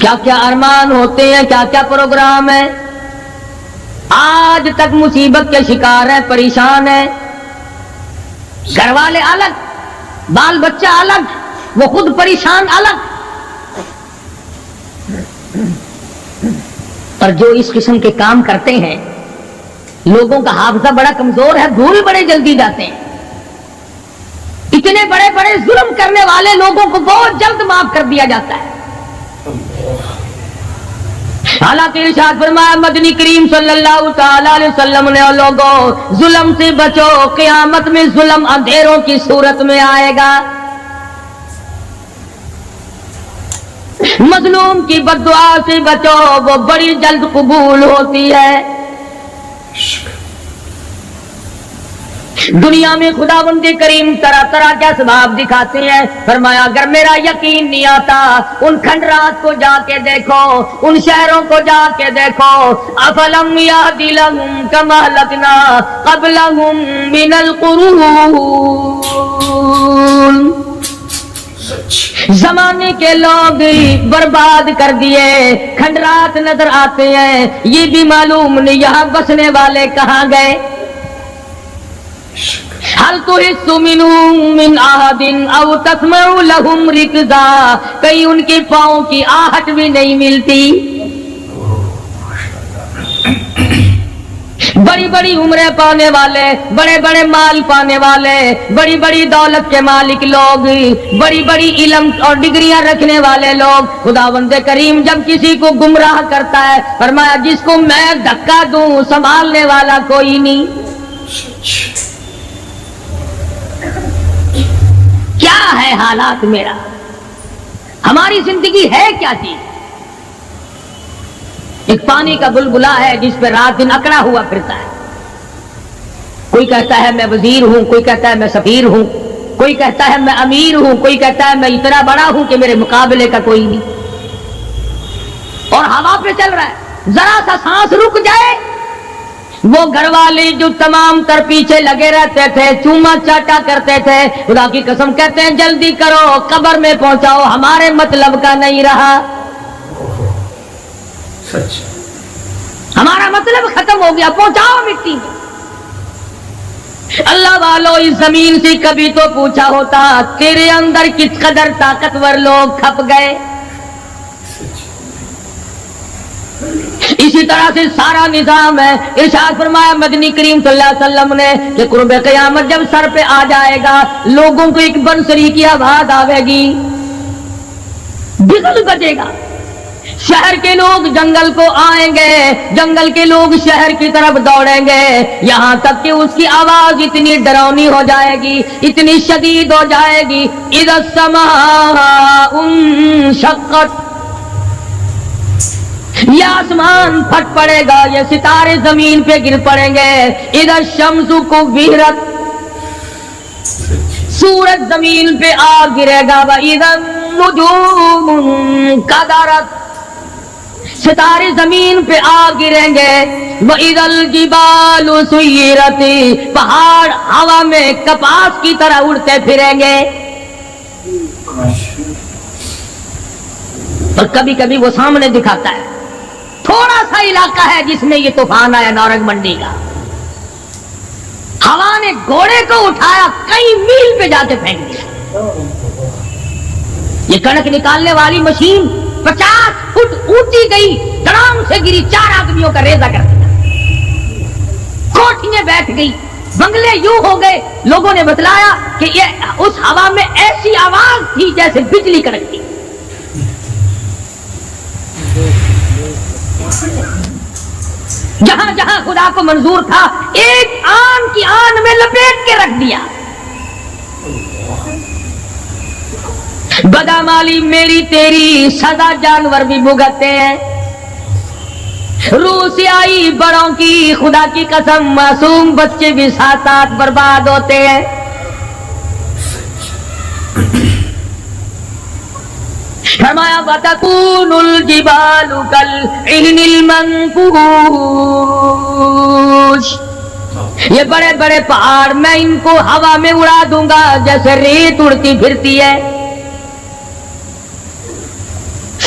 کیا کیا ارمان ہوتے ہیں, کیا کیا پروگرام ہے. آج تک مصیبت کے شکار ہیں, پریشان ہیں. گھر والے الگ, بال بچہ الگ, وہ خود پریشان الگ. اور جو اس قسم کے کام کرتے ہیں, لوگوں کا حافظہ بڑا کمزور ہے, بھول بڑے جلدی جاتے ہیں. اتنے بڑے بڑے ظلم کرنے والے لوگوں کو بہت جلد معاف کر دیا جاتا ہے. حالانکہ ارشاد فرمایا مدنی کریم صلی اللہ تعالی علیہ وسلم نے, لوگوں ظلم سے بچو, قیامت میں ظلم اندھیروں کی صورت میں آئے گا. مظلوم کی بددعا سے بچو, وہ بڑی جلد قبول ہوتی ہے. دنیا میں خداوند کریم طرح طرح کے اسباب دکھاتے ہیں. فرمایا اگر میرا یقین نہیں آتا, ان کھنڈرات کو جا کے دیکھو, ان شہروں کو جا کے دیکھو. افلم یہد لہم کما اہلکنا قبلہم من القرون, زمانے کے لوگ برباد کر دیے, کھنڈرات نظر آتے ہیں, یہ بھی معلوم نہیں یہاں بسنے والے کہاں گئے. حل تحس منہم من احد او تسمع لہم رکزا, کہیں ان کے پاؤں کی آہٹ بھی نہیں ملتی. بڑی بڑی عمریں پانے والے, بڑے بڑے مال پانے والے, بڑی بڑی دولت کے مالک لوگ, بڑی بڑی علم اور ڈگریاں رکھنے والے لوگ, خداوند کریم جب کسی کو گمراہ کرتا ہے, فرمایا جس کو میں دھکا دوں سنبھالنے والا کوئی نہیں. کیا ہے حالات میرا, ہماری زندگی ہے کیا چیز. ایک پانی کا بلبلا ہے جس پہ رات دن اکڑا ہوا پھرتا ہے. کوئی کہتا ہے میں وزیر ہوں, کوئی کہتا ہے میں سفیر ہوں, کوئی کہتا ہے میں امیر ہوں, کوئی کہتا ہے میں اتنا بڑا ہوں کہ میرے مقابلے کا کوئی نہیں. اور ہوا پہ چل رہا ہے, ذرا سا سانس رک جائے, وہ گھر والے جو تمام تر پیچھے لگے رہتے تھے, چوما چاٹا کرتے تھے, خدا کی قسم کہتے ہیں جلدی کرو قبر میں پہنچاؤ, ہمارے مطلب کا نہیں رہا. سچ, ہمارا مطلب ختم ہو گیا, پہنچاؤ مٹی میں. اللہ والو اس زمین سے کبھی تو پوچھا ہوتا تیرے اندر کس قدر طاقتور لوگ کھپ گئے. اسی طرح سے سارا نظام ہے. ارشاد فرمایا مدنی کریم صلی اللہ علیہ وسلم نے کہ قرب قیامت جب سر پہ آ جائے گا, لوگوں کو ایک بنسری کی آواز آئے گی, بگل بجے گا. شہر کے لوگ جنگل کو آئیں گے, جنگل کے لوگ شہر کی طرف دوڑیں گے, یہاں تک کہ اس کی آواز اتنی ڈراؤنی ہو جائے گی, اتنی شدید ہو جائے گی. اذا السماء انشقت, یہ آسمان پھٹ پڑے گا, یہ ستارے زمین پہ گر پڑیں گے. اذا الشمس کوورت, سورج زمین پہ آ گرے گا. واذا النجوم انکدرت, ستارے زمین پہ آ گریں گے. وَإِذَا الْجِبَالُ سُيِّرَتْ, پہاڑ ہوا میں کپاس کی طرح اڑتے پھریں گے. اور کبھی کبھی وہ سامنے دکھاتا ہے, تھوڑا سا علاقہ ہے جس میں یہ طوفان آیا نورنگ منڈی کا, ہوا نے گھوڑے کو اٹھایا, کئی میل پہ جا کے پھینک دیا. یہ کڑک نکالنے والی مشین 50 فٹ اونچی گئی, دڑام سے گری, 4 آدمیوں کا ریزہ کر دیا. کوٹھیاں بیٹھ گئی, بنگلے یوں ہو گئے. لوگوں نے بتلایا کہ یہ اس ہوا میں ایسی آواز تھی جیسے بجلی کڑکتی. جہاں جہاں خدا کو منظور تھا ایک آن کی آن میں لپیٹ کے رکھ دیا. بدامالی میری تیری سزا جانور بھی بھگتتے ہیں. روح سے آئی بڑوں کی خدا کی قسم, معصوم بچے بھی ساتھ ساتھ برباد ہوتے ہیں. فرمایا وَتَكُونُ الْجِبَالُ كَالْعِهْنِ الْمَنْفُوشِ, یہ بڑے بڑے پہاڑ میں ان کو ہوا میں اڑا دوں گا جیسے ریت اڑتی پھرتی ہے.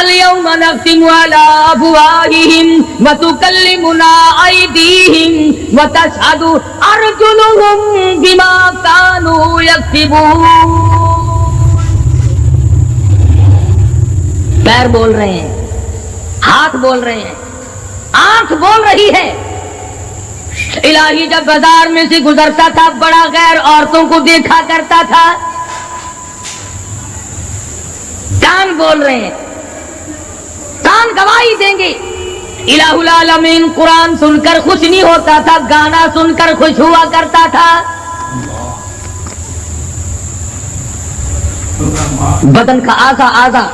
اليوم نختم على افواههم وتكلمنا ايديهم وتشهد ارجلهم بما كانوا يكسبون. پیر بول رہے ہیں، ہاتھ بول رہے ہیں، آنکھ بول رہی ہے. الہی جب بازار میں سے گزرتا تھا بڑا غیر عورتوں کو دیکھا کرتا تھا. کان بول رہے ہیں، کان گواہی دیں گے. الہ العالمین قرآن سن کر خوش نہیں ہوتا تھا، گانا سن کر خوش ہوا کرتا تھا. بدن کا اعضا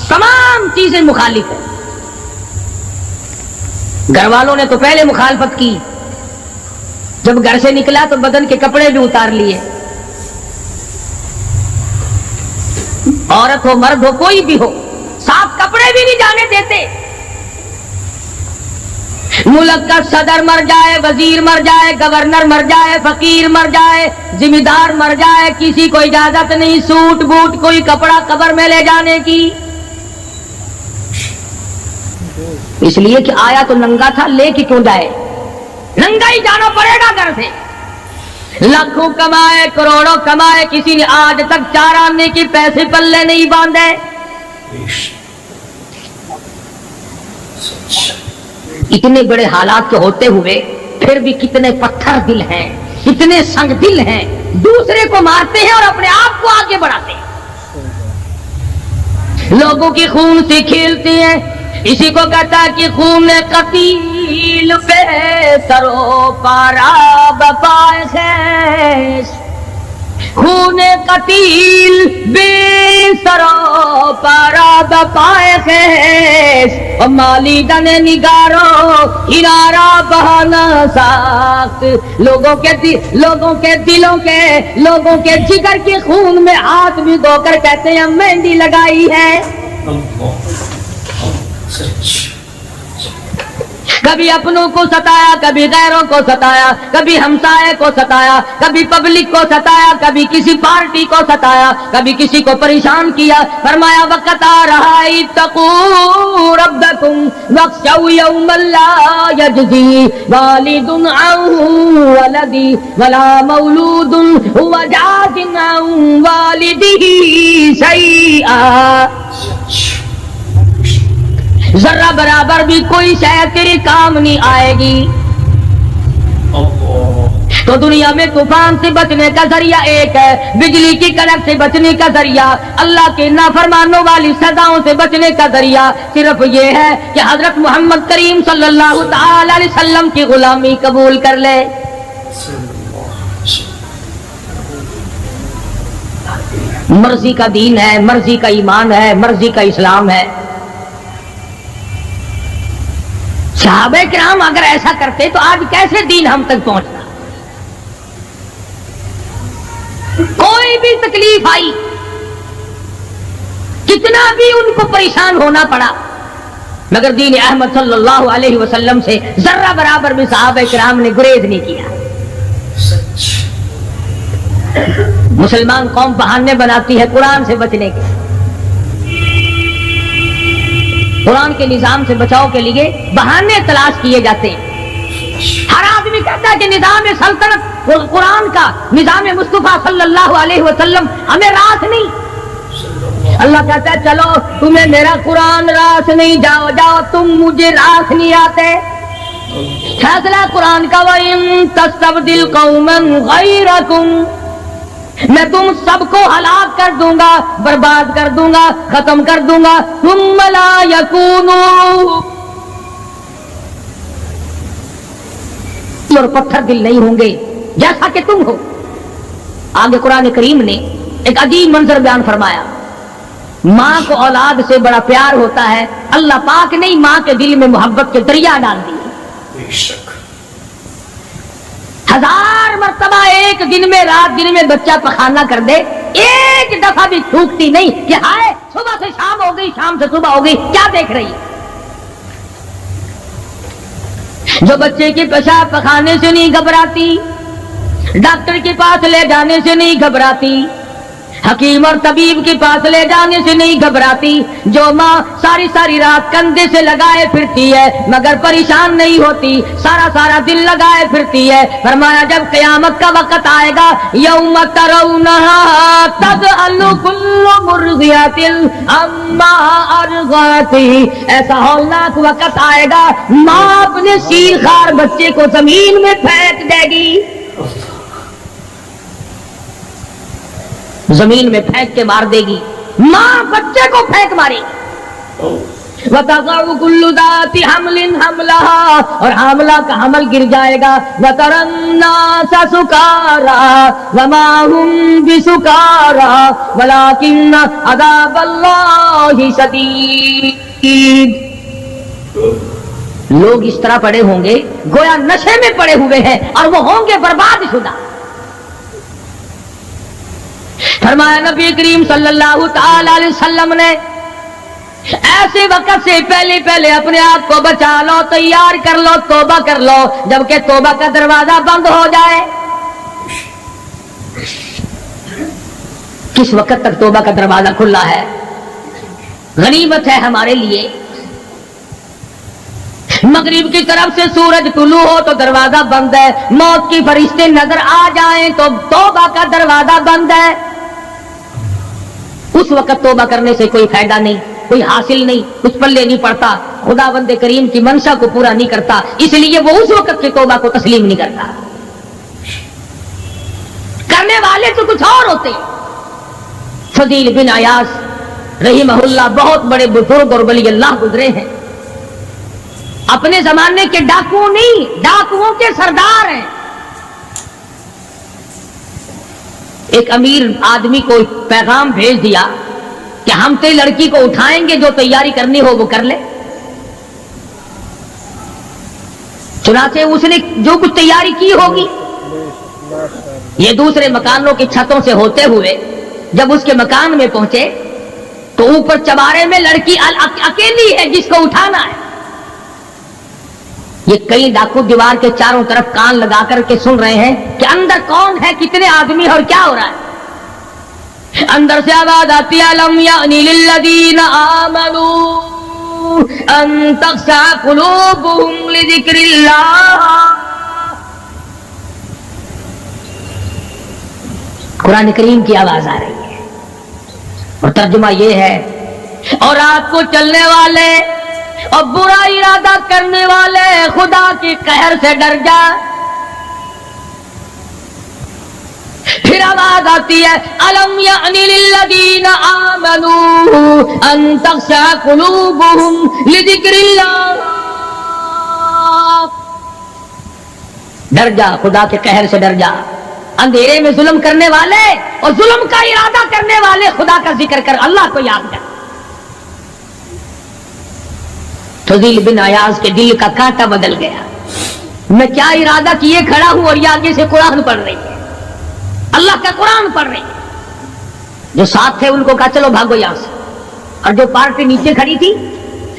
تمام چیزیں مخالف ہیں. گھر والوں نے تو پہلے مخالفت کی، جب گھر سے نکلا تو بدن کے کپڑے بھی اتار لیے. عورت ہو مرد ہو کوئی بھی ہو، صاف کپڑے بھی نہیں جانے دیتے. ملک کا صدر مر جائے، وزیر مر جائے، گورنر مر جائے، فقیر مر جائے، ذمہ دار مر جائے، کسی کو اجازت نہیں سوٹ بوٹ کوئی کپڑا قبر میں لے جانے کی. اس لیے کہ آیا تو ننگا تھا، لے کے کیوں جائے؟ ننگا ہی جانا پڑے گا گھر سے. لاکھوں کمائے کروڑوں کمائے، کسی نے آج تک 4 آنے کے پیسے پلے نہیں باندھے. اتنے بڑے حالات کے ہوتے ہوئے پھر بھی کتنے پتھر دل ہیں، کتنے سنگ دل ہیں، دوسرے کو مارتے ہیں اور اپنے آپ کو آگے بڑھاتے ہیں. لوگوں کی خون سے کھیلتے ہیں. اسی کو کہتا ہے کہ خون قتیل بے سرو پارا بپائے خیش. خون قتیل بے سرو پارا بپائے خیش. اور مالی دن نگارو ہنارا بہانا ساخت. لوگوں کے دلوں کے لوگوں کے جگر کے خون میں ہاتھ بھی دھو کر کہتے ہیں مہندی لگائی ہے. کبھی اپنوں کو ستایا، کبھی غیروں کو ستایا، کبھی ہمسائے کو ستایا، کبھی پبلک کو ستایا، کبھی کسی پارٹی کو ستایا، کبھی کسی کو پریشان کیا. فرمایا وقت آ رہا ہے اتقوا ربکم واخشوا یوما لا یجزی والد عن ولدی ولا مولود هو جاز عن والده شیئا. ذرہ برابر بھی کوئی شے تیرے کام نہیں آئے گی. تو دنیا میں طوفان سے بچنے کا ذریعہ ایک ہے، بجلی کی کڑک سے بچنے کا ذریعہ، اللہ کے نافرمانوں والی سزاؤں سے بچنے کا ذریعہ صرف یہ ہے کہ حضرت محمد کریم صلی اللہ تعالی علیہ وسلم کی غلامی قبول کر لے. مرضی کا دین ہے، مرضی کا ایمان ہے، مرضی کا اسلام ہے. صحابہ کرام اگر ایسا کرتے تو آج کیسے دین ہم تک پہنچتا؟ کوئی بھی تکلیف آئی، کتنا بھی ان کو پریشان ہونا پڑا، مگر دین احمد صلی اللہ علیہ وسلم سے ذرہ برابر بھی صحابہ کرام نے گریز نہیں کیا. مسلمان قوم بہانے بناتی ہے قرآن سے بچنے کے، قرآن کے نظام سے بچاؤ کے لیے بہانے تلاش کیے جاتے ہیں. ہر آدمی کہتا ہے کہ نظام سلطنت قرآن کا، نظام مصطفیٰ صلی اللہ علیہ وسلم ہمیں راس نہیں. اللہ کہتا ہے چلو تمہیں میرا قرآن راس نہیں، جاؤ جاؤ تم مجھے راس نہیں آتے. فیصلہ قرآن کا وَإِن تَسْتَبْدِلْ قَوْمًا غَيْرَكُمْ، میں تم سب کو ہلاک کر دوں گا، برباد کر دوں گا، ختم کر دوں گا. ثُمَّ لَا يَكُونُوا، اور پتھر دل نہیں ہوں گے جیسا کہ تم ہو. آگے قرآن کریم نے ایک عجیب منظر بیان فرمایا. ماں کو اولاد سے بڑا پیار ہوتا ہے، اللہ پاک نے ماں کے دل میں محبت کے دریا ڈال دیے. 1000 مرتبہ ایک دن میں رات دن میں بچہ پخانہ کر دے، ایک دفعہ بھی تھوکتی نہیں کہ ہائے صبح سے شام ہو گئی، شام سے صبح ہو گئی، کیا دیکھ رہی ہے. جو بچے کے پیشاب پخانے سے نہیں گھبراتی، ڈاکٹر کے پاس لے جانے سے نہیں گھبراتی، حکیم اور طبیب کے پاس لے جانے سے نہیں گھبراتی، جو ماں ساری ساری رات کندھے سے لگائے پھرتی ہے مگر پریشان نہیں ہوتی، سارا سارا دن لگائے پھرتی ہے، فرمایا جب قیامت کا وقت آئے گا یوم ترونہا تذہل کل مرضعۃ عما ارضعت، ایسا ہولناک وقت آئے گا ماں اپنے شیر خوار بچے کو زمین میں پھینک دے گی، زمین میں پھینک کے مار دے گی، ماں بچے کو پھینک مارے گی، وَتَضَعُ كُلُّ ذَاتِ حَمْلٍ حَمْلَهَا، اور حاملہ کا حمل گر جائے گا، وَتَرَى النَّاسَ سُكَارَىٰ وَمَا هُمْ بِسُكَارَىٰ وَلَٰكِنَّ عَذَابَ اللَّهِ شَدِيدٌ، لوگ اس طرح پڑے ہوں گے گویا نشے میں پڑے ہوئے ہیں اور وہ ہوں گے برباد شدہ۔ فرمایا نبی کریم صلی اللہ تعالی علیہ وسلم نے ایسے وقت سے پہلے اپنے آپ کو بچا لو، تیار کر لو، توبہ کر لو، جبکہ توبہ کا دروازہ بند ہو جائے۔ کس وقت تک توبہ کا دروازہ کھلا ہے؟ غنیمت ہے ہمارے لیے، مغرب کی طرف سے سورج طلوع ہو تو دروازہ بند ہے، موت کی فرشتے نظر آ جائیں تو توبہ کا دروازہ بند ہے، اس وقت توبہ کرنے سے کوئی فائدہ نہیں، کوئی حاصل نہیں، کچھ پلے نہیں پڑتا، خداوند کریم کی منشا کو پورا نہیں کرتا، اس لیے وہ اس وقت کی توبہ کو تسلیم نہیں کرتا، کرنے والے تو کچھ اور ہوتے ہیں۔ فضیل بن عیاض رحمہ اللہ بہت بڑے بزرگ اور ولی اللہ گزرے ہیں، اپنے زمانے کے ڈاکو نہیں، ڈاکوؤں کے سردار ہیں۔ ایک امیر آدمی کو پیغام بھیج دیا کہ ہم تے لڑکی کو اٹھائیں گے، جو تیاری کرنی ہو وہ کر لے۔ چنانچہ اس نے جو کچھ تیاری کی ہوگی، یہ دوسرے مکانوں کی چھتوں سے ہوتے ہوئے جب اس کے مکان میں پہنچے تو اوپر چبارے میں لڑکی اکیلی ہے جس کو اٹھانا ہے۔ یہ کئی ڈاکو دیوار کے چاروں طرف کان لگا کر کے سن رہے ہیں کہ اندر کون ہے، کتنے آدمی اور کیا ہو رہا ہے۔ اندر سے آواز آتی ہے الم یعنی للذین آمنوا ان تخشع قلوبهم لذکر اللہ، قرآن کریم کی آواز آ رہی ہے اور ترجمہ یہ ہے، اور رات کو چلنے والے اور برا ارادہ کرنے والے خدا کے قہر سے ڈر جا۔ پھر آواز آتی ہے الم یعنی للذین آمنوا ان تخشع قلوبهم لذکر اللہ، ڈر جا، خدا کے قہر سے ڈر جا۔ اندھیرے میں ظلم کرنے والے اور ظلم کا ارادہ کرنے والے خدا کا ذکر کر، اللہ کو یاد کر۔ فضیل بن عیاض کے دل کا کانٹا بدل گیا، میں کیا ارادہ کیے کھڑا ہوں اور یہ آگے سے قرآن پڑھ رہی ہے، اللہ کا قرآن پڑھ رہی ہے۔ جو ساتھ تھے ان کو کہا چلو بھاگو یہاں سے، اور جو پارٹی نیچے کھڑی تھی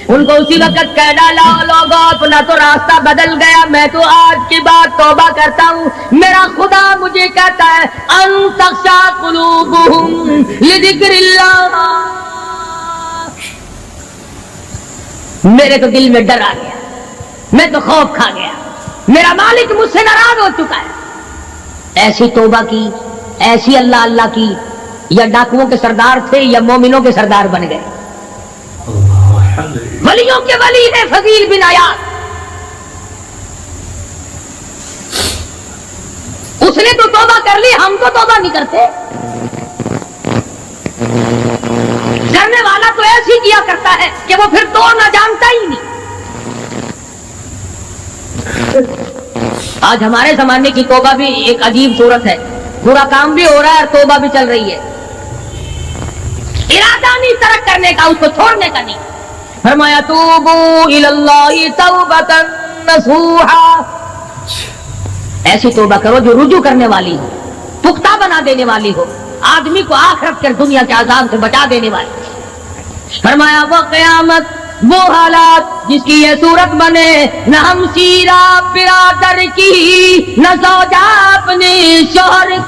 ان کو اسی وقت کہہ ڈالا لوگوں اپنا تو راستہ بدل گیا، میں تو آج کے بعد توبہ کرتا ہوں، میرا خدا مجھے کہتا ہے ان تخشع قلوبهم لذکر اللہ، میرے تو دل میں ڈر آ گیا، میں تو خوف کھا گیا، میرا مالک مجھ سے ناراض ہو چکا ہے۔ ایسی توبہ کی، ایسی اللہ اللہ کی، یا ڈاکوؤں کے سردار تھے یا مومنوں کے سردار بن گئے۔ ولیوں کے ولی ہے فضیل بن عیاض، اس نے تو توبہ کر لی، ہم تو توبہ نہیں کرتے۔ کرنے والا تو ایسی کیا کرتا ہے کہ وہ پھر تو نہ جانتا ہی نہیں۔ آج ہمارے زمانے کی توبہ بھی ایک عجیب صورت ہے، برا کام بھی ہو رہا ہے اور توبہ بھی چل رہی ہے، ارادہ نہیں ترک کرنے کا، اس کو چھوڑنے کا نہیں۔ فرمایا توبو الی اللہ توبۃ نصوحا، ایسی توبہ کرو جو رجوع کرنے والی ہو، پختہ بنا دینے والی ہو، آدمی کو آخرت کے دنیا کے عذاب سے بچا دینے والی۔ فرمایا وہ قیامت، وہ حالات جس کی یہ صورت بنے، نہ ہم سیرا برادر کی، نہ زوجہ اپنے شوہر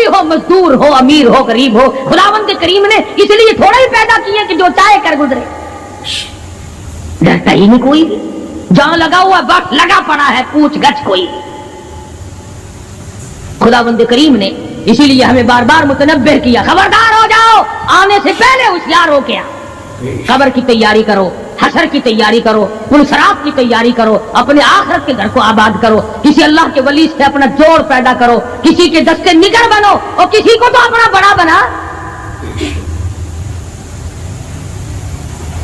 بھی ہو, مزدور ہو, امیر ہو, غریب ہو, خداوند کریم نے اس لیے تھوڑا ہی پیدا کیے کہ جو چاہے کر گزرے. ڈرتا ہی نہیں کوئی بھی, جہاں لگا ہوا وقت لگا پڑا ہے, پوچھ گچھ کوئی. خداوند کریم نے اسی لیے ہمیں بار بار متنبہ کیا, خبردار ہو جاؤ, آنے سے پہلے ہوشیار ہو کے آؤ. قبر کی تیاری کرو, حشر کی تیاری کرو, پلسرات کی تیاری کرو, اپنے آخرت کے گھر کو آباد کرو. کسی اللہ کے ولی سے اپنا جوڑ پیدا کرو, کسی کے دستے نگر بنو, اور کسی کو تو اپنا بڑا بنا.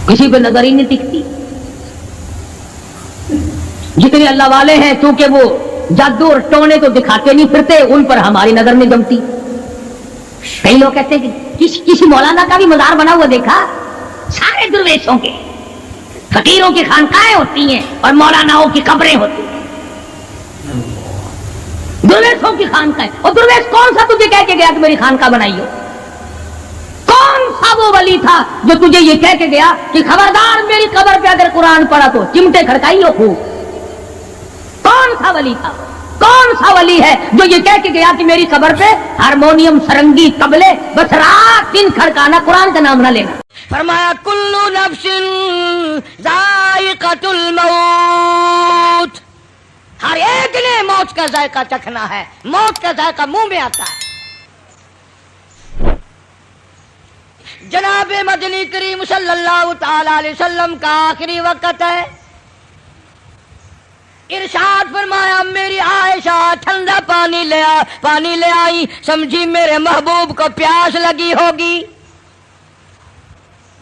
کسی پہ نظر ہی نہیں ٹکتی. جتنے اللہ والے ہیں چونکہ وہ جادو اور ٹونے کو دکھاتے نہیں پھرتے, ان پر ہماری نظر نہیں جمتی. کئی لوگ کہتے ہیں کہ کسی مولانا کا بھی مزار بنا ہوا دیکھا. سارے درویشوں کے, فقیروں کی خانقاہیں ہوتی ہیں اور مولاناؤں کی قبریں ہوتی ہیں. درویشوں کی خانقاہیں. اور درویش کون سا تجھے کہہ کے گیا کہ میری خانقاہ بنائی ہو؟ کون سا وہ ولی تھا جو تجھے یہ کہہ کے گیا کہ خبردار میری قبر پہ اگر قرآن پڑھا تو چمٹے کھڑکائی ہو خوب؟ کون سا ولی تھا؟ کون سا ولی ہے جو یہ کہہ کے گیا کہ میری قبر پہ ہارمونیم, سرنگی, طبلے, بس رات دن کھڑکانا, قرآن کا نام نہ لینا؟ فرمایا کلو نفس ذائقۃ الموت, ہر ایک نے موت کا ذائقہ چکھنا ہے, موت کا ذائقہ منہ میں آتا ہے. جناب مدنی کریم صلی اللہ تعالی علیہ وسلم کا آخری وقت ہے. ارشاد فرمایا میری عائشہ ٹھنڈا پانی لے آئی, سمجھی میرے محبوب کو پیاس لگی ہوگی.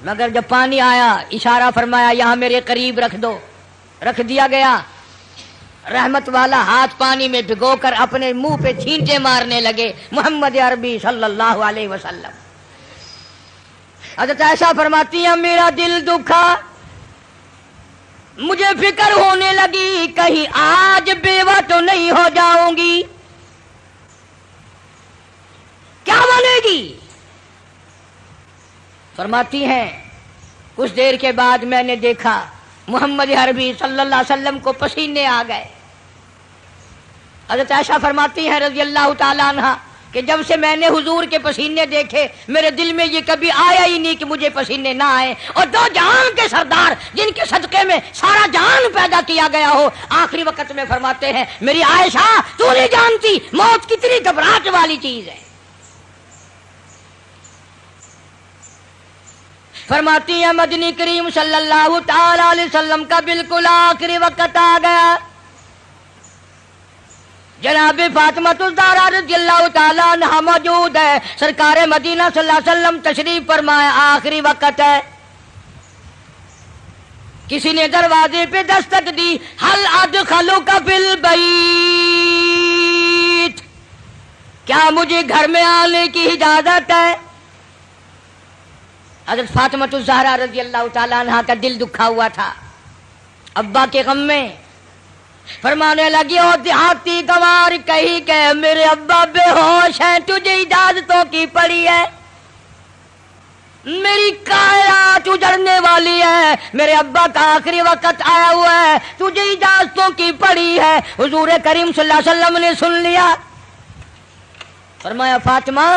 مگر جب پانی آیا اشارہ فرمایا یہاں میرے قریب رکھ دو. رکھ دیا گیا. رحمت والا ہاتھ پانی میں بھگو کر اپنے منہ پہ چھینٹے مارنے لگے محمد عربی صلی اللہ علیہ وسلم. حضرت عائشہ فرماتی ہیں میرا دل دکھا, مجھے فکر ہونے لگی کہیں آج بیوہ تو نہیں ہو جاؤں گی. کیا بنے گی؟ فرماتی ہیں کچھ دیر کے بعد میں نے دیکھا محمد عربی صلی اللہ علیہ وسلم کو پسینے آ گئے. حضرت عائشہ فرماتی ہیں رضی اللہ تعالیٰ عنہ کہ جب سے میں نے حضور کے پسینے دیکھے میرے دل میں یہ کبھی آیا ہی نہیں کہ مجھے پسینے نہ آئے. اور دو جہان کے سردار جن کے صدقے میں سارا جہان پیدا کیا گیا ہو, آخری وقت میں فرماتے ہیں میری عائشہ تو نہیں جانتی موت کتنی گھبراہٹ والی چیز ہے. فرماتی ہیں مدنی کریم صلی اللہ تعالی علیہ وسلم کا بالکل آخری وقت آ گیا. جناب فاطمہ الزہرا رضی اللہ تعالیٰ عنہا موجود ہے. سرکار مدینہ صلی اللہ علیہ وسلم تشریف فرمایا, آخری وقت ہے. کسی نے دروازے پہ دستک دی, حل ادخلوک فی البیت, کیا مجھے گھر میں آنے کی اجازت ہے؟ حضرت فاطمہ الزہرا رضی اللہ تعالیٰ عنہا کا دل دکھا ہوا تھا ابا کے غم میں. فرمانے لگی اور دیہاتی گوار کہی کہ میرے ابا بے ہوش ہیں, تجھے اجازتوں کی پڑی ہے, میری کائنات اجڑنے والی ہے, میرے ابا کا آخری وقت آیا ہوا ہے, تجھے اجازتوں کی پڑی ہے. حضور کریم صلی اللہ علیہ وسلم نے سن لیا. فرمایا فاطمہ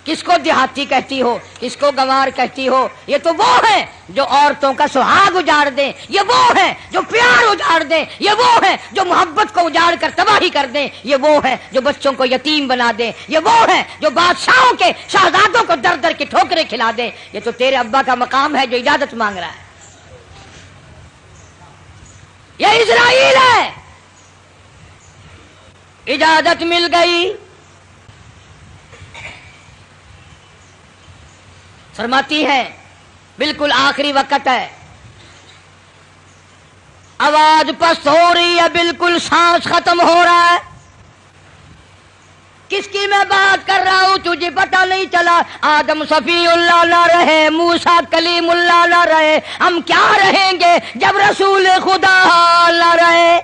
کس کو دیہاتی کہتی ہو, کس کو گنوار کہتی ہو؟ یہ تو وہ ہیں جو عورتوں کا سہاگ اجاڑ دیں, یہ وہ ہیں جو پیار اجاڑ دیں, یہ وہ ہیں جو محبت کو اجاڑ کر تباہی کر دیں, یہ وہ ہیں جو بچوں کو یتیم بنا دیں, یہ وہ ہیں جو بادشاہوں کے شہزادوں کو در در کے ٹھوکریں کھلا دیں. یہ تو تیرے ابا کا مقام ہے جو اجازت مانگ رہا ہے. یہ اسرائیل ہے. اجازت مل گئی. فرماتی ہیں بالکل آخری وقت ہے, آواز پست ہو رہی ہے, بالکل سانس ختم ہو رہا ہے. کس کی میں بات کر رہا ہوں تجھے پتہ نہیں چلا؟ آدم صفی اللہ نہ رہے, موسیٰ کلیم اللہ نہ رہے, ہم کیا رہیں گے جب رسول خدا نہ رہے؟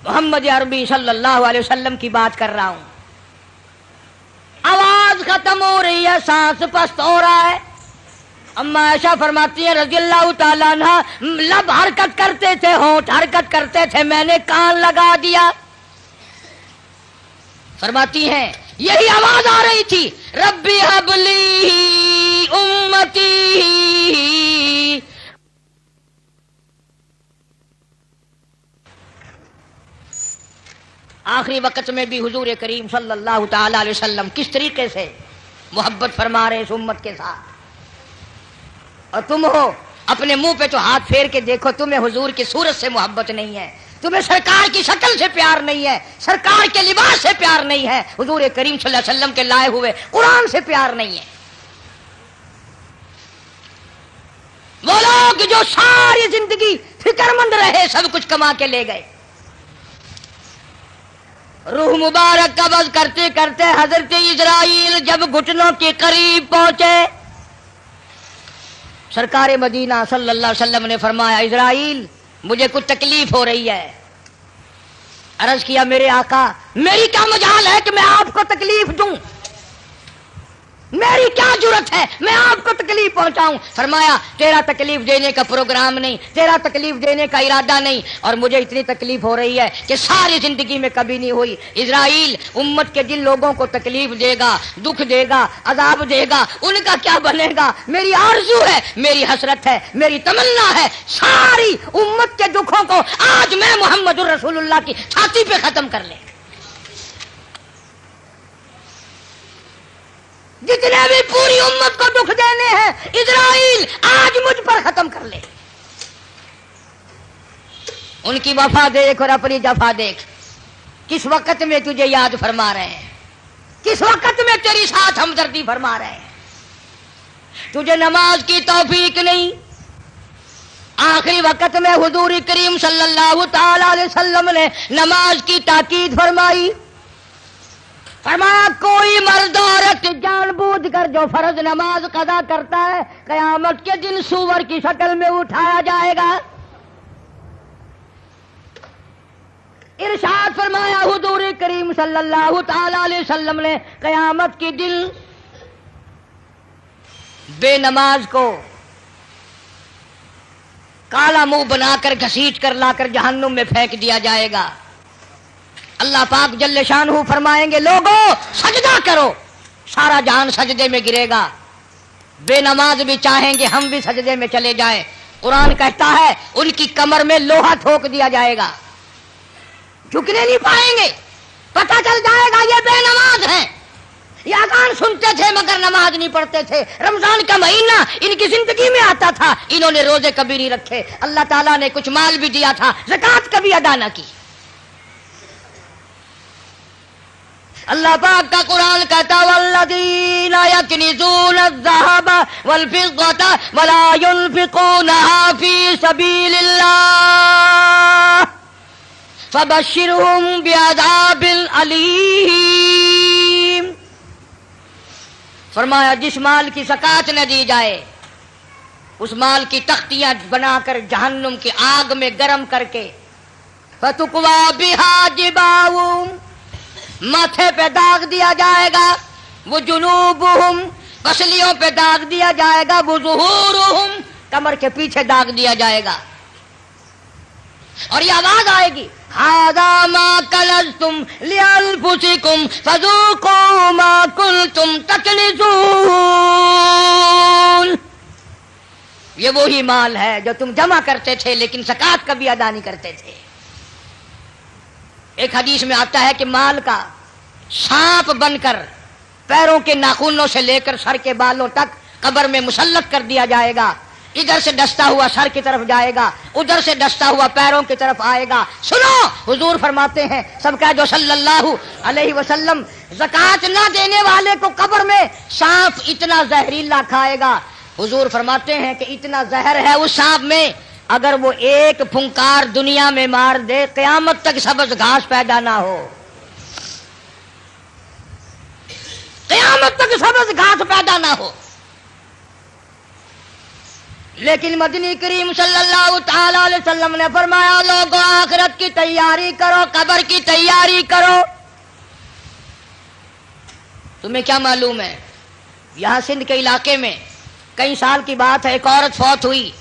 محمد عربی صلی اللہ علیہ وسلم کی بات کر رہا ہوں. آواز ختم ہو رہی ہے, سانس پست ہو رہا ہے. اما عائشہ فرماتی ہیں رضی اللہ تعالیٰ عنہ, لب حرکت کرتے تھے, ہونٹ حرکت کرتے تھے, میں نے کان لگا دیا. فرماتی ہیں یہی آواز آ رہی تھی، ربی حبلی امتی، آخری وقت میں بھی حضور کریم صلی اللہ تعالی علیہ وسلم کس طریقے سے محبت فرما رہے اس امت کے ساتھ، اور تم ہو اپنے منہ پہ تو ہاتھ پھیر کے دیکھو، تمہیں حضور کی صورت سے محبت نہیں ہے، تمہیں سرکار کی شکل سے پیار نہیں ہے، سرکار کے لباس سے پیار نہیں ہے، حضور کریم صلی اللہ علیہ وسلم کے لائے ہوئے قرآن سے پیار نہیں ہے۔ وہ لوگ جو ساری زندگی فکر مند رہے، سب کچھ کما کے لے گئے، روح مبارک قبض کرتے کرتے حضرت اسرائیل جب گھٹنوں کے قریب پہنچے، سرکار مدینہ صلی اللہ علیہ وسلم نے فرمایا اسرائیل مجھے کچھ تکلیف ہو رہی ہے۔ عرض کیا میرے آقا میری کیا مجال ہے کہ میں آپ کو تکلیف دوں، میری کیا جرت ہے میں آپ کو تکلیف پہنچاؤں؟ فرمایا تیرا تکلیف دینے کا پروگرام نہیں، تیرا تکلیف دینے کا ارادہ نہیں، اور مجھے اتنی تکلیف ہو رہی ہے کہ ساری زندگی میں کبھی نہیں ہوئی۔ اسرائیل امت کے جن لوگوں کو تکلیف دے گا، دکھ دے گا، عذاب دے گا، ان کا کیا بنے گا؟ میری آرزو ہے، میری حسرت ہے، میری تمنا ہے ساری امت کے دکھوں کو آج میں محمد الرسول اللہ کی چھاتی پہ ختم کر لے۔ جتنے بھی پوری امت کو دکھ دینے ہیں اسرائیل آج مجھ پر ختم کر لے۔ ان کی وفا دیکھ اور اپنی جفا دیکھ، کس وقت میں تجھے یاد فرما رہے ہیں، کس وقت میں تیری ساتھ ہمدردی فرما رہے ہیں۔ تجھے نماز کی توفیق نہیں، آخری وقت میں حضور کریم صلی اللہ تعالی علیہ وسلم نے نماز کی تاکید فرمائی، فرمایا کوئی مرد عورت جان بوجھ کر جو فرض نماز قضا کرتا ہے قیامت کے دن سور کی شکل میں اٹھایا جائے گا۔ ارشاد فرمایا حضور کریم صلی اللہ تعالی علیہ وسلم نے قیامت کے دن بے نماز کو کالا منہ بنا کر گھسیٹ کر لا کر جہنم میں پھینک دیا جائے گا۔ اللہ پاک جل شانہ فرمائیں گے لوگوں سجدہ کرو، سارا جہان سجدے میں گرے گا، بے نماز بھی چاہیں گے ہم بھی سجدے میں چلے جائیں، قرآن کہتا ہے ان کی کمر میں لوہا ٹھوک دیا جائے گا، جھکنے نہیں پائیں گے، پتہ چل جائے گا یہ بے نماز ہیں، یہ اذان سنتے تھے مگر نماز نہیں پڑھتے تھے، رمضان کا مہینہ ان کی زندگی میں آتا تھا، انہوں نے روزے کبھی نہیں رکھے، اللہ تعالیٰ نے کچھ مال بھی دیا تھا، زکوٰۃ کبھی ادا نہ کی۔ اللہ پاک کا قرآن کہتا والذین یکنزون الذهب والفضة ولا ينفقونها في سبيل الله فبشرهم بعذاب علیم۔ فرمایا جس مال کی زکوٰۃ نہ دی جائے اس مال کی تختیاں بنا کر جہنم کی آگ میں گرم کر کے فتقوی بها جباہم، ماتھے پہ داغ دیا جائے گا، وہ جنوبہم پسلیوں پہ داغ دیا جائے گا، وہ ظہورہم کمر کے پیچھے داغ دیا جائے گا، اور یہ آواز آئے گی ھذا ما کنزتم لانفسکم فذوقوا ما کنتم تکنزون۔ یہ وہی مال ہے جو تم جمع کرتے تھے لیکن زکوٰۃ کبھی ادا نہیں کرتے تھے۔ ایک حدیث میں آتا ہے کہ مال کا سانپ بن کر پیروں کے ناخنوں سے لے کر سر کے بالوں تک قبر میں مسلط کر دیا جائے گا، ادھر سے ڈستا ہوا سر کی طرف جائے گا، ادھر سے ڈستا ہوا پیروں کی طرف آئے گا۔ سنو حضور فرماتے ہیں سب کا جو صلی اللہ علیہ وسلم زکوٰۃ نہ دینے والے کو قبر میں سانپ اتنا زہریلا کھائے گا، حضور فرماتے ہیں کہ اتنا زہر ہے اس سانپ میں اگر وہ ایک پھنکار دنیا میں مار دے قیامت تک سبز گھاس پیدا نہ ہو، قیامت تک سبز گھاس پیدا نہ ہو۔ لیکن مدنی کریم صلی اللہ تعالی علیہ وسلم نے فرمایا لوگوں آخرت کی تیاری کرو، قبر کی تیاری کرو۔ تمہیں کیا معلوم ہے یہاں سندھ کے علاقے میں کئی سال کی بات ہے، ایک عورت فوت ہوئی،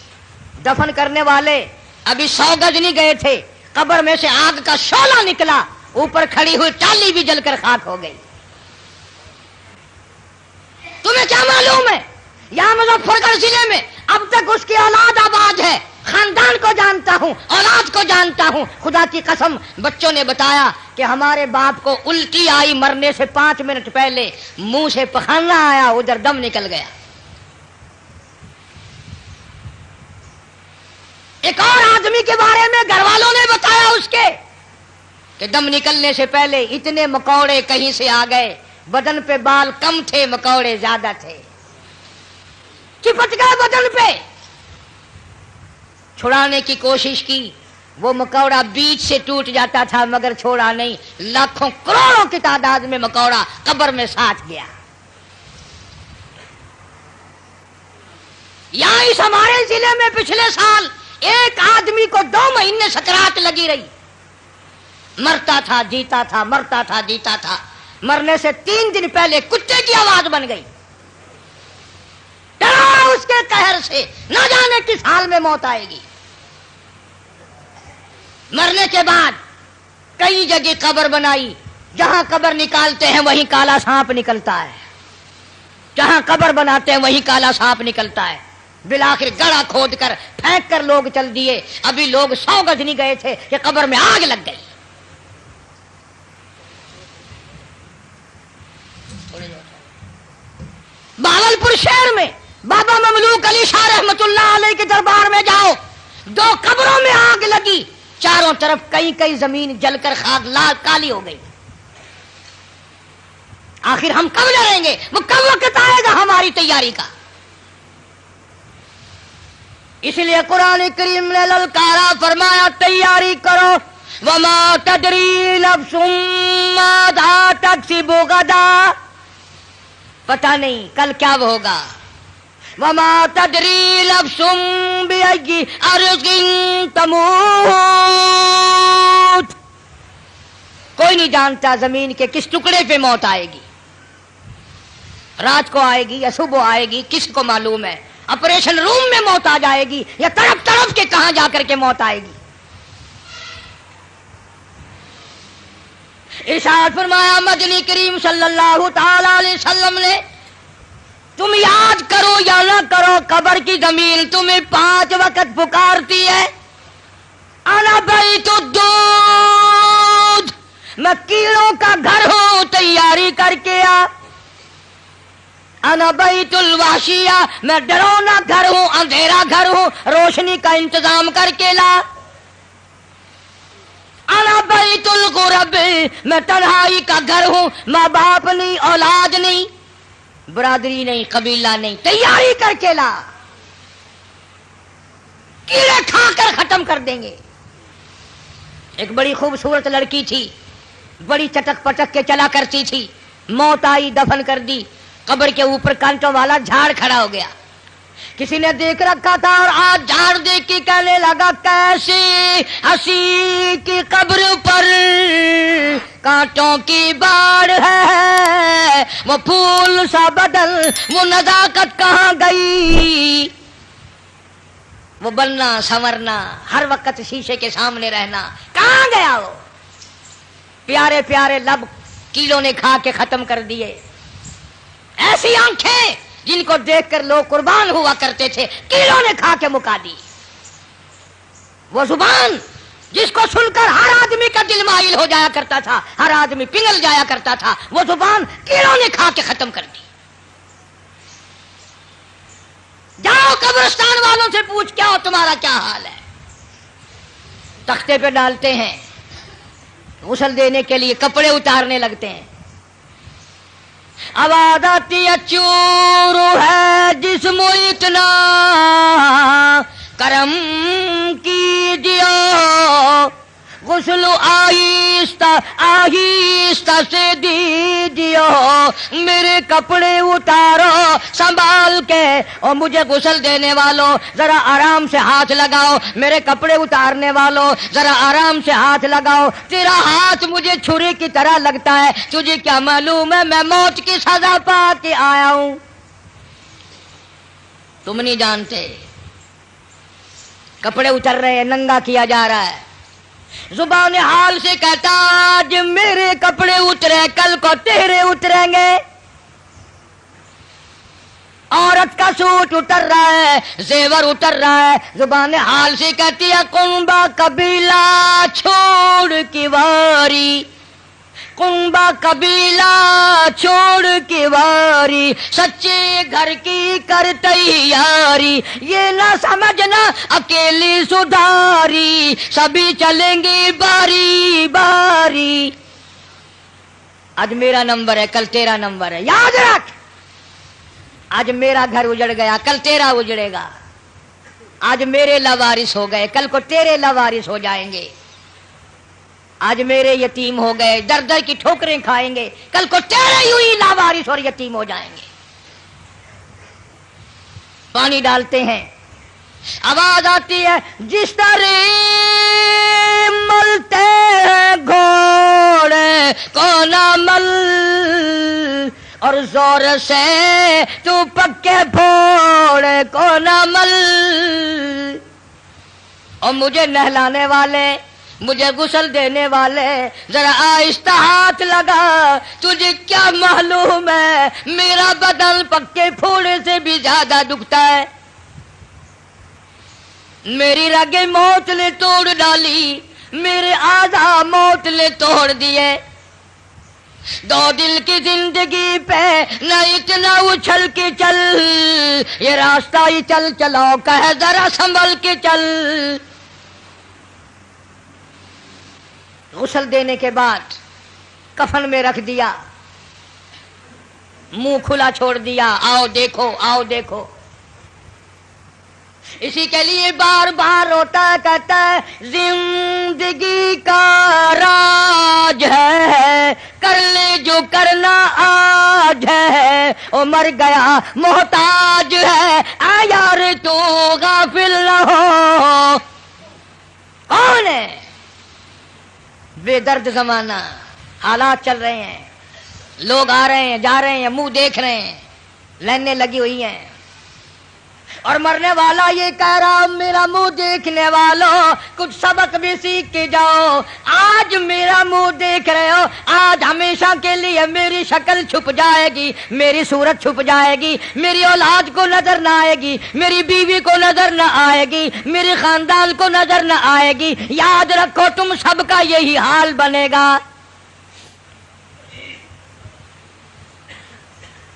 دفن کرنے والے ابھی 100 گز نہیں گئے تھے، قبر میں سے آگ کا شعلہ نکلا، اوپر کھڑی ہوئی ٹالی بھی جل کر خاک ہو گئی. تمہیں کیا معلوم ہے یہاں مظفر گڑھ ضلع میں اب تک اس کی اولاد آباد ہے. خاندان کو جانتا ہوں, اولاد کو جانتا ہوں. خدا کی قسم بچوں نے بتایا کہ ہمارے باپ کو الٹی آئی, مرنے سے 5 منٹ پہلے منہ سے پخانا آیا, ادھر دم نکل گیا. ایک اور آدمی کے بارے میں گھر والوں نے بتایا اس کے کہ دم نکلنے سے پہلے اتنے مکوڑے کہیں سے آ گئے, بدن پہ بال کم تھے, مکوڑے زیادہ تھے, چپٹ گئے بدن پہ. چھڑانے کی کوشش کی, وہ مکوڑا بیچ سے ٹوٹ جاتا تھا مگر چھوڑا نہیں. لاکھوں کروڑوں کی تعداد میں مکوڑا قبر میں ساتھ گیا. یہاں اس ہمارے ضلع میں پچھلے سال ایک آدمی کو 2 مہینے سکرات لگی رہی, مرتا تھا جیتا تھا, مرتا تھا جیتا تھا. مرنے سے 3 دن پہلے کتے کی آواز بن گئی. ڈرا اس کے قہر سے, نہ جانے کس حال میں موت آئے گی. مرنے کے بعد کئی جگہ قبر بنائی, جہاں قبر نکالتے ہیں وہیں کالا سانپ نکلتا ہے, جہاں قبر بناتے ہیں وہیں کالا سانپ نکلتا ہے. بالآخر گڑھا کھود کر پھینک کر لوگ چل دیے. ابھی لوگ 100 گز نہیں گئے تھے کہ قبر میں آگ لگ گئی. بہاولپور شہر میں بابا مملوک علی شاہ رحمت اللہ علیہ کے دربار میں جاؤ, 2 قبروں میں آگ لگی, چاروں طرف کئی زمین جل کر خاک لال کالی ہو گئی. آخر ہم کب لڑیں گے؟ وہ کب وقت آئے گا ہماری تیاری کا؟ اس لیے قرآن کریم نے للکارا, فرمایا تیاری کرو. وما تدری نفس ماذا تکسب غدا, پتہ نہیں کل کیا ہوگا. وما تدری نفس بأي أرض تموت, کوئی نہیں جانتا زمین کے کس ٹکڑے پہ موت آئے گی, رات کو آئے گی یا صبح آئے گی, کس کو معلوم ہے. آپریشن روم میں موت آ جائے گی یا تڑپ کے کہاں جا کر کے موت آئے گی. ارشاد فرمایا مدنی کریم صلی اللہ تعالی علیہ وسلم نے, تم یاد کرو یا نہ کرو, قبر کی زمین تمہیں 5 وقت پکارتی ہے. انا بیت الدود, میں کیڑوں کا گھر ہوں, تیاری کر کے آ. انا بیت الوحشیہ, میں ڈرونا گھر ہوں, اندھیرا گھر ہوں, روشنی کا انتظام کر کے لا. انا بیت الغرب, میں تنہائی کا گھر ہوں, ماں باپ نہیں, اولاد نہیں, برادری نہیں, قبیلہ نہیں, تیاری کر کے لا. کیڑے کھا کر ختم کر دیں گے. ایک بڑی خوبصورت لڑکی تھی, بڑی چٹک پٹک کے چلا کرتی تھی, موت آئی, دفن کر دی. قبر کے اوپر کانٹوں والا جھاڑ کھڑا ہو گیا, کسی نے دیکھ رکھا تھا اور آج جھاڑ دیکھ کے کہنے لگا کیسی ہنسی کی قبر پر کانٹوں کی باڑ ہے, وہ پھول سا بدل, وہ نزاکت کہاں گئی. وہ بننا سنورنا, ہر وقت شیشے کے سامنے رہنا, کہاں گیا وہ. پیارے پیارے لب کیڑوں نے کھا کے ختم کر دیے. ایسی آنکھیں جن کو دیکھ کر لوگ قربان ہوا کرتے تھے, کیڑوں نے کھا کے مکا دی. وہ زبان جس کو سن کر ہر آدمی کا دل مائل ہو جایا کرتا تھا, ہر آدمی پگھل جایا کرتا تھا, وہ زبان کیڑوں نے کھا کے ختم کر دی. جاؤ قبرستان والوں سے پوچھ کیا ہو, تمہارا کیا حال ہے. تختے پہ ڈالتے ہیں, غسل دینے کے لیے کپڑے اتارنے لگتے ہیں. آواز آتی ہے چور ہے جسم اتنا کرم کیجیے, غسل آہستہ آہستہ سے دیجیے, میرے کپڑے اتارو سنبھال کے, اور مجھے غسل دینے والوں ذرا آرام سے ہاتھ لگاؤ, میرے کپڑے اتارنے والوں ذرا آرام سے ہاتھ لگاؤ. تیرا ہاتھ مجھے چھری کی طرح لگتا ہے, تجھے کیا معلوم ہے میں موت کی سزا پا کے آیا ہوں. تم نہیں جانتے. کپڑے اتر رہے ہیں, ننگا کیا جا رہا ہے, زبان حال سے کہتا آج میرے کپڑے اترے کل کو تیرے اتریں گے. عورت کا سوٹ اتر رہا ہے, زیور اتر رہا ہے, زبان حال سے کہتی ہے کنبا قبیلہ چھوڑ کی واری, کنبا قبیلہ چھوڑ کی واری, سچے گھر کی کر تیاری, یہ نہ سمجھنا اکیلی سدھاری, سبھی چلیں گے باری باری. آج میرا نمبر ہے کل تیرا نمبر ہے, یاد رکھ. آج میرا گھر اجڑ گیا کل تیرا اجڑے گا. آج میرے لاوارث ہو گئے کل کو تیرے لاوارث ہو جائیں گے. آج میرے یتیم ہو گئے در در کی ٹھوکریں کھائیں گے کل کو تیرے یوں ہی لاوارث اور یتیم ہو جائیں گے. پانی ڈالتے ہیں, آواز آتی ہے جس طرح ملتے ہیں گھوڑے کو نہ مل, اور زور سے تو پکے پھوڑے کو نہ مل. اور مجھے نہلانے والے, مجھے غسل دینے والے, ذرا آہستہ ہاتھ لگا, تجھے کیا معلوم ہے میرا بدن پکے پھوڑے سے بھی زیادہ دکھتا ہے. میری رگیں موت نے توڑ ڈالی, میرے اعضاء موت نے توڑ دیے. 2 دل کی زندگی پہ نہ اتنا اچھل کے چل, یہ راستہ ہی چل چلاؤ کہے ذرا سنبھل کے چل. غسل دینے کے بعد کفن میں رکھ دیا, منہ کھلا چھوڑ دیا, آؤ دیکھو آؤ دیکھو. اسی کے لیے بار بار روتا ہے, کہتا ہے زندگی کا راج ہے, کر لے جو کرنا آج ہے, او مر گیا محتاج ہے, آ یار تو غافل نہ ہو. کون ہے؟ بے درد زمانہ, حالات چل رہے ہیں, لوگ آ رہے ہیں جا رہے ہیں, منہ دیکھ رہے ہیں, لائنیں لگی ہوئی ہیں. اور مرنے والا یہ کہہ رہا میرا منہ دیکھنے والوں کچھ سبق بھی سیکھ کے جاؤ. آج میرا منہ دیکھ رہے ہو, آج ہمیشہ کے لیے میری شکل چھپ جائے گی, میری صورت چھپ جائے گی, میری اولاد کو نظر نہ آئے گی, میری بیوی کو نظر نہ آئے گی, میرے خاندان کو نظر نہ آئے گی. یاد رکھو تم سب کا یہی حال بنے گا.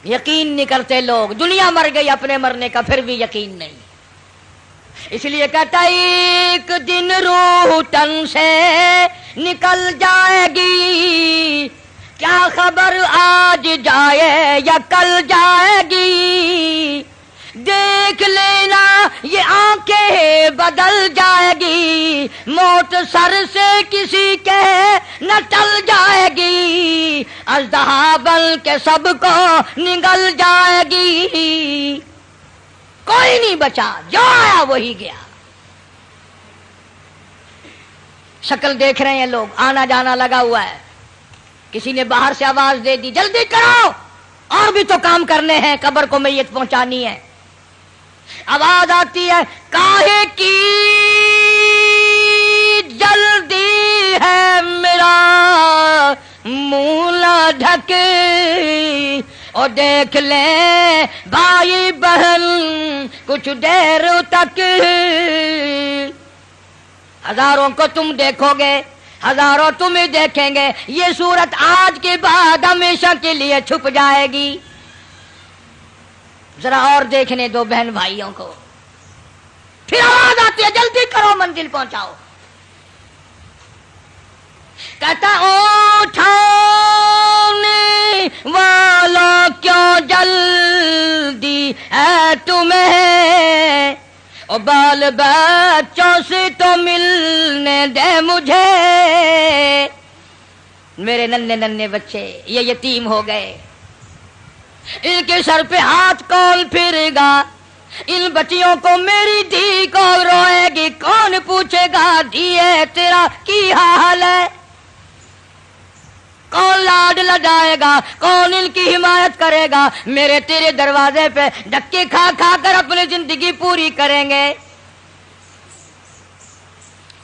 یقین نہیں کرتے لوگ, دنیا مر گئی اپنے مرنے کا پھر بھی یقین نہیں. اس لیے کہتا ایک دن روح تن سے نکل جائے گی, کیا خبر آج جائے یا کل جائے گی. دیکھ لینا یہ آنکھیں بدل جائے گی, موت سر سے کسی کے نہ ٹل جائے گی, اژدہا بن کے سب کو نگل جائے گی. کوئی نہیں بچا, جو آیا وہی گیا. شکل دیکھ رہے ہیں لوگ, آنا جانا لگا ہوا ہے. کسی نے باہر سے آواز دے دی جلدی کرو, اور بھی تو کام کرنے ہیں, قبر کو میت پہنچانی ہے. آواز آتی ہے کاہے کی جلدی ہے میرا منہ نہ ڈھک, اور دیکھ لیں بھائی بہن کچھ دیر تک. ہزاروں کو تم دیکھو گے, ہزاروں تمہیں دیکھیں گے, یہ صورت آج کے بعد ہمیشہ کے لیے چھپ جائے گی. ذرا اور دیکھنے دو بہن بھائیوں کو. پھر آواز آتی ہے جلدی کرو منزل پہنچاؤ. کہتا اٹھانے والوں کیوں جلدی ہے تمہیں, اور بال بچوں سے تو ملنے دے مجھے. میرے ننھے ننھے بچے یہ یتیم ہو گئے, ان کے سر پہ ہاتھ کون پھرے گا؟ ان بچیوں کو میری دھی کون روئے گی؟ کون پوچھے گا دھیے تیرا کی حال ہے؟ کون لاڈ لڈائے گا؟ کون ان کی حمایت کرے گا؟ میرے تیرے دروازے پہ دھکے کھا کھا کر اپنی زندگی پوری کریں گے.